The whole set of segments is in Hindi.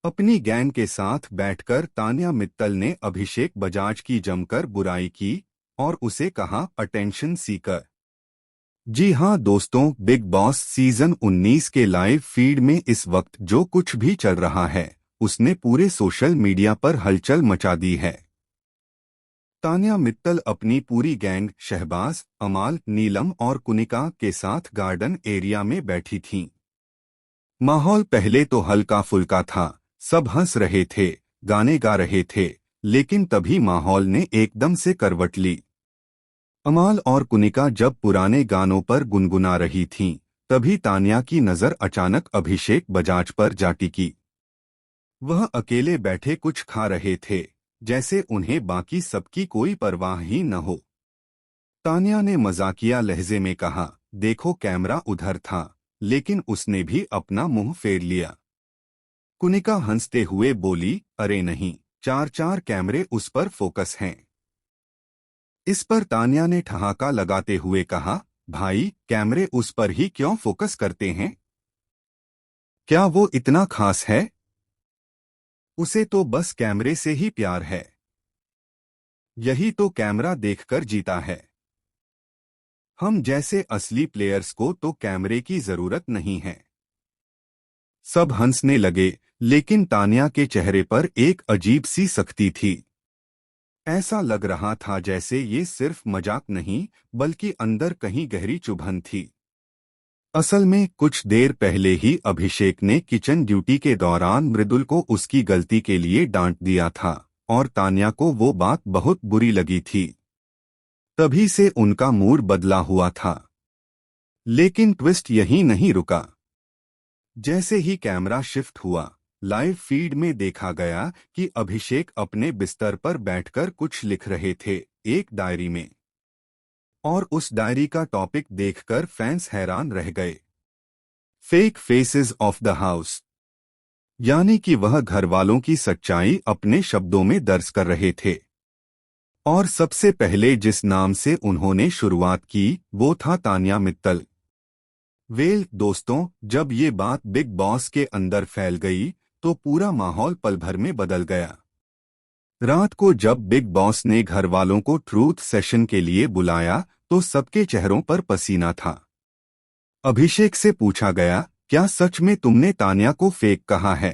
अपनी गैंग के साथ बैठकर तान्या मित्तल ने अभिषेक बजाज की जमकर बुराई की और उसे कहा अटेंशन सीकर। जी हां दोस्तों, बिग बॉस सीजन 19 के लाइव फीड में इस वक्त जो कुछ भी चल रहा है उसने पूरे सोशल मीडिया पर हलचल मचा दी है। तान्या मित्तल अपनी पूरी गैंग शहबाज, अमाल, नीलम और कुनिका के साथ गार्डन एरिया में बैठी थीं। माहौल पहले तो हल्का फुल्का था, सब हंस रहे थे, गाने गा रहे थे, लेकिन तभी माहौल ने एकदम से करवट ली। अमाल और कुनिका जब पुराने गानों पर गुनगुना रही थीं, तभी तान्या की नजर अचानक अभिषेक बजाज पर जा टिकी। वह अकेले बैठे कुछ खा रहे थे, जैसे उन्हें बाकी सबकी कोई परवाह ही न हो। तान्या ने मजाकिया लहजे में कहा, देखो कैमरा उधर था, लेकिन उसने भी अपना मुंह फेर लिया। कुनिका हंसते हुए बोली, अरे नहीं, चार चार कैमरे उस पर फोकस हैं। इस पर तान्या ने ठहाका लगाते हुए कहा, भाई कैमरे उस पर ही क्यों फोकस करते हैं? क्या वो इतना खास है? उसे तो बस कैमरे से ही प्यार है। यही तो कैमरा देखकर जीता है। हम जैसे असली प्लेयर्स को तो कैमरे की जरूरत नहीं है। सब हंसने लगे, लेकिन तान्या के चेहरे पर एक अजीब सी सख्ती थी। ऐसा लग रहा था जैसे ये सिर्फ मजाक नहीं, बल्कि अंदर कहीं गहरी चुभन थी। असल में कुछ देर पहले ही अभिषेक ने किचन ड्यूटी के दौरान मृदुल को उसकी गलती के लिए डांट दिया था, और तान्या को वो बात बहुत बुरी लगी थी। तभी से उनका मूड बदला हुआ था। लेकिन ट्विस्ट यहीं नहीं रुका। जैसे ही कैमरा शिफ्ट हुआ, लाइव फीड में देखा गया कि अभिषेक अपने बिस्तर पर बैठकर कुछ लिख रहे थे, एक डायरी में। और उस डायरी का टॉपिक देखकर फैंस हैरान रह गए। Fake faces of the house, यानी कि वह घरवालों की सच्चाई अपने शब्दों में दर्ज कर रहे थे। और सबसे पहले जिस नाम से उन्होंने शुरुआत की वो था तान्या मित्तल। दोस्तों, जब ये बात बिग बॉस के अंदर फैल गई तो पूरा माहौल पल भर में बदल गया। रात को जब बिग बॉस ने घर वालों को ट्रूथ सेशन के लिए बुलाया तो सबके चेहरों पर पसीना था। अभिषेक से पूछा गया, क्या सच में तुमने तान्या को फेक कहा है?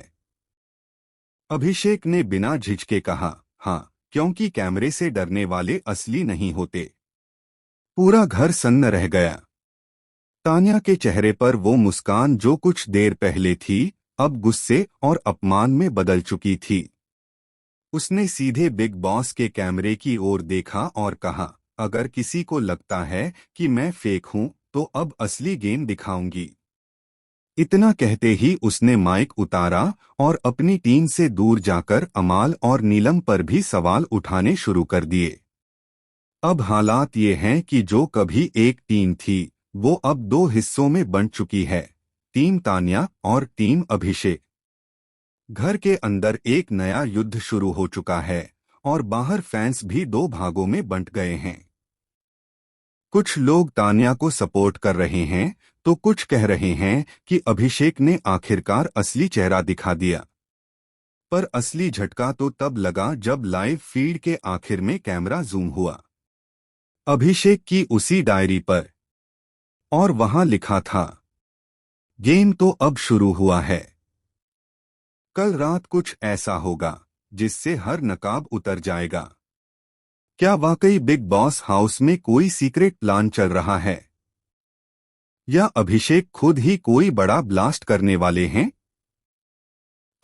अभिषेक ने बिना झिझके कहा, हाँ, क्योंकि कैमरे से डरने वाले असली नहीं होते। पूरा घर सन्न रह गया। तान्या के चेहरे पर वो मुस्कान जो कुछ देर पहले थी, अब गुस्से और अपमान में बदल चुकी थी। उसने सीधे बिग बॉस के कैमरे की ओर देखा और कहा, अगर किसी को लगता है कि मैं फेक हूं तो अब असली गेम दिखाऊंगी। इतना कहते ही उसने माइक उतारा और अपनी टीम से दूर जाकर अमाल और नीलम पर भी सवाल उठाने शुरू कर दिए। अब हालात ये हैं कि जो कभी एक टीम थी वो अब दो हिस्सों में बंट चुकी है, टीम तान्या और टीम अभिषेक। घर के अंदर एक नया युद्ध शुरू हो चुका है और बाहर फैंस भी दो भागों में बंट गए हैं। कुछ लोग तान्या को सपोर्ट कर रहे हैं तो कुछ कह रहे हैं कि अभिषेक ने आखिरकार असली चेहरा दिखा दिया। पर असली झटका तो तब लगा जब लाइव फीड के आखिर में कैमरा जूम हुआ अभिषेक की उसी डायरी पर, और वहां लिखा था, गेम तो अब शुरू हुआ है। कल रात कुछ ऐसा होगा जिससे हर नकाब उतर जाएगा। क्या वाकई बिग बॉस हाउस में कोई सीक्रेट प्लान चल रहा है, या अभिषेक खुद ही कोई बड़ा ब्लास्ट करने वाले हैं?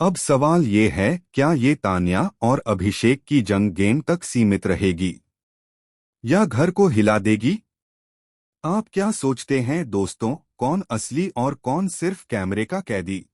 अब सवाल ये है, क्या ये तान्या और अभिषेक की जंग गेम तक सीमित रहेगी या घर को हिला देगी? आप क्या सोचते हैं दोस्तों, कौन असली और कौन सिर्फ कैमरे का कैदी?